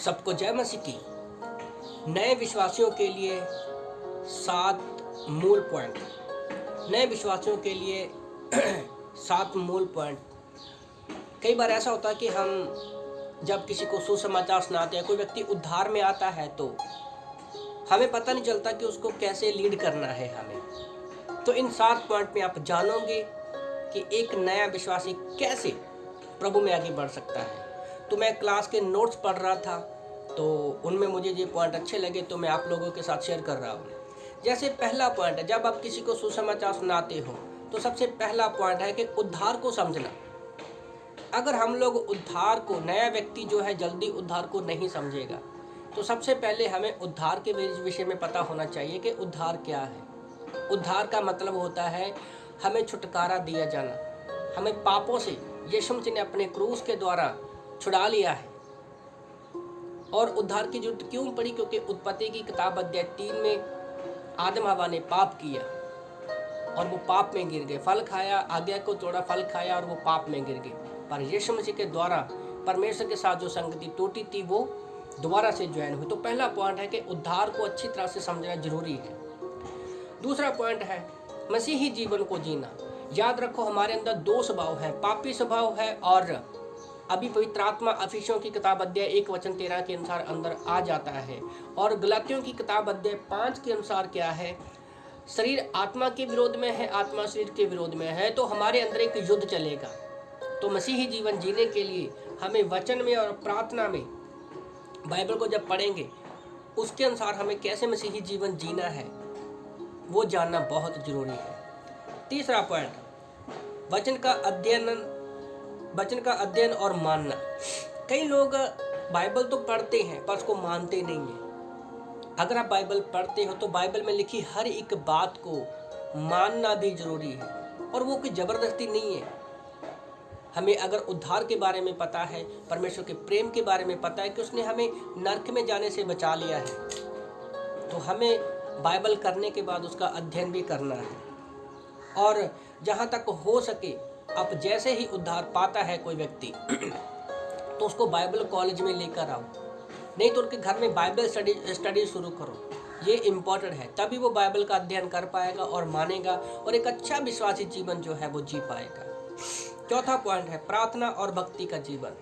सबको जय मसीह की। नए विश्वासियों के लिए 7 मूल पॉइंट। नए विश्वासियों के लिए 7 मूल पॉइंट। कई बार ऐसा होता है कि हम जब किसी को सुसमाचार सुनाते हैं, कोई व्यक्ति उद्धार में आता है तो हमें पता नहीं चलता कि उसको कैसे लीड करना है हमें। तो इन 7 पॉइंट में आप जानोगे कि एक नया विश्वासी कैसे प्रभु में आगे बढ़ सकता है। तो मैं क्लास के नोट्स पढ़ रहा था, तो उनमें मुझे ये पॉइंट अच्छे लगे तो मैं आप लोगों के साथ शेयर कर रहा हूँ। जैसे पहला पॉइंट है, जब आप किसी को सुसमाचार सुनाते हो तो सबसे पहला पॉइंट है कि उद्धार को समझना। अगर हम लोग उद्धार को, नया व्यक्ति जो है जल्दी उद्धार को नहीं समझेगा, तो सबसे पहले हमें उद्धार के विषय में पता होना चाहिए कि उद्धार क्या है। उद्धार का मतलब होता है हमें छुटकारा दिया जाना, हमें पापों से यीशु मसीह ने अपने क्रूस के द्वारा छुड़ा लिया है। और उद्धार की जरूरत क्यों पड़ी? क्योंकि उत्पत्ति की किताब अध्याय 3 में आदम हवा ने पाप किया और वो पाप में गिर गए। फल खाया, आज्ञा को तोड़ा, फल खाया और वो पाप में गिर गए। पर यीशु मसीह के द्वारा परमेश्वर के साथ जो संगति टूटी थी वो दोबारा से ज्वाइन हुई। तो पहला पॉइंट है कि उद्धार को अच्छी तरह से समझना जरूरी है। दूसरा पॉइंट है मसीही जीवन को जीना। याद रखो, हमारे अंदर 2 स्वभाव हैं, पापी स्वभाव है और अभी पवित्र आत्मा अफिसियों की किताब अध्याय 1:13 के अनुसार अंदर आ जाता है। और गलातियों की किताब अध्याय 5 के अनुसार क्या है? शरीर आत्मा के विरोध में है, आत्मा शरीर के विरोध में है। तो हमारे अंदर एक युद्ध चलेगा। तो मसीही जीवन जीने के लिए हमें वचन में और प्रार्थना में, बाइबल को जब पढ़ेंगे उसके अनुसार हमें कैसे मसीही जीवन जीना है वो जानना बहुत जरूरी है। तीसरा पॉइंट, वचन का अध्ययन और मानना। कई लोग बाइबल तो पढ़ते हैं पर उसको मानते नहीं हैं। अगर आप बाइबल पढ़ते हो तो बाइबल में लिखी हर एक बात को मानना भी जरूरी है, और वो कोई ज़बरदस्ती नहीं है। हमें अगर उद्धार के बारे में पता है, परमेश्वर के प्रेम के बारे में पता है कि उसने हमें नरक में जाने से बचा लिया है, तो हमें बाइबल करने के बाद उसका अध्ययन भी करना है। और जहाँ तक हो सके, अब जैसे ही उद्धार पाता है कोई व्यक्ति तो उसको बाइबल कॉलेज में लेकर आओ, नहीं तो उनके घर में बाइबल स्टडी शुरू करो। ये इम्पोर्टेंट है, तभी वो बाइबल का अध्ययन कर पाएगा और मानेगा और एक अच्छा विश्वासी जीवन जो है वो जी पाएगा। चौथा पॉइंट है प्रार्थना और भक्ति का जीवन।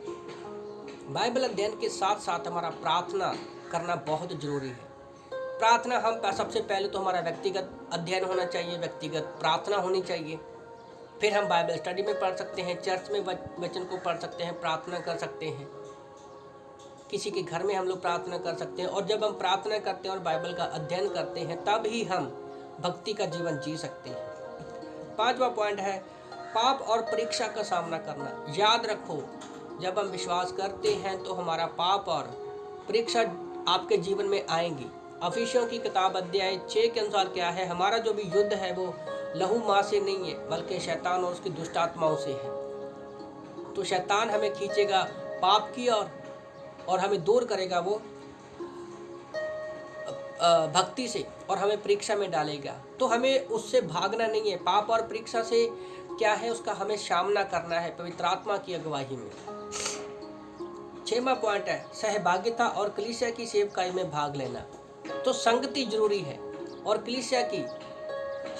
बाइबल अध्ययन के साथ साथ हमारा प्रार्थना करना बहुत जरूरी है। प्रार्थना, हम सबसे पहले तो हमारा व्यक्तिगत अध्ययन होना चाहिए, व्यक्तिगत प्रार्थना होनी चाहिए। फिर हम बाइबल स्टडी में पढ़ सकते हैं, चर्च में वचन को पढ़ सकते हैं, प्रार्थना कर सकते हैं, किसी के घर में हम लोग प्रार्थना कर सकते हैं। और जब हम प्रार्थना करते हैं और बाइबल का अध्ययन करते हैं तब ही हम भक्ति का जीवन जी सकते हैं। 5वां पॉइंट है पाप और परीक्षा का सामना करना। याद रखो, जब हम विश्वास करते हैं तो हमारा पाप और परीक्षा आपके जीवन में आएंगी। अफिसियों की किताब अध्याय 6 के अनुसार क्या है? हमारा जो भी युद्ध है वो लहू माँ से नहीं है, बल्कि शैतान और उसकी दुष्ट आत्माओं से है। तो शैतान हमें खींचेगा पाप की और हमें दूर करेगा वो भक्ति से, और हमें परीक्षा में डालेगा। तो हमें उससे भागना नहीं है। पाप और परीक्षा से क्या है, उसका हमें सामना करना है पवित्र आत्मा की अगुवाई में। 6वां पॉइंट है सहभागिता और कलीसिया की सेवकाई में भाग लेना। तो संगति जरूरी है, और कलीसिया की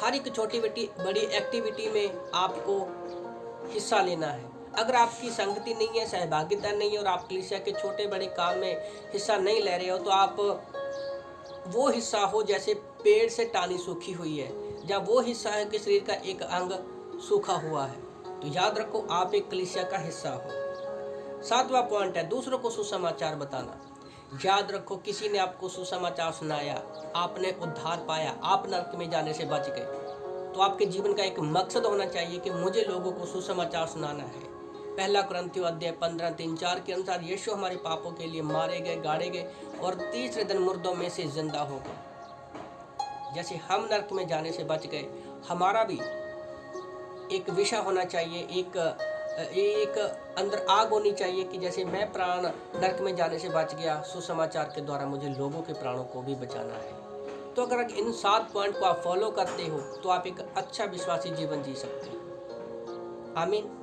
हर एक छोटी बड़ी एक्टिविटी में आपको हिस्सा लेना है। अगर आपकी संगति नहीं है, सहभागिता नहीं है और आप कलीसिया के छोटे बड़े काम में हिस्सा नहीं ले रहे हो, तो आप वो हिस्सा हो जैसे पेड़ से टाली सूखी हुई है, या वो हिस्सा है कि शरीर का एक अंग सूखा हुआ है। तो याद रखो, आप एक कलीसिया का हिस्सा हो। 7वां पॉइंट है दूसरों को सुसमाचार बताना। याद रखो, किसी ने आपको सुसमाचार सुनाया, आपने उद्धार पाया, आप नरक में जाने से बच गए, तो आपके जीवन का एक मकसद होना चाहिए कि मुझे लोगों को सुसमाचार सुनाना है। 1 कुरिन्थियों अध्याय 15:3-4 के अनुसार यीशु हमारे पापों के लिए मारे गए, गाड़े गए और तीसरे दिन मुर्दों में से जिंदा हो गए। जैसे हम नरक में जाने से बच गए, हमारा भी एक विषय होना चाहिए, एक अंदर आग होनी चाहिए कि जैसे मैं प्राण नरक में जाने से बच गया, सुसमाचार के द्वारा मुझे लोगों के प्राणों को भी बचाना है। तो अगर इन 7 पॉइंट को आप फॉलो करते हो तो आप एक अच्छा विश्वासी जीवन जी सकते हो। आमीन।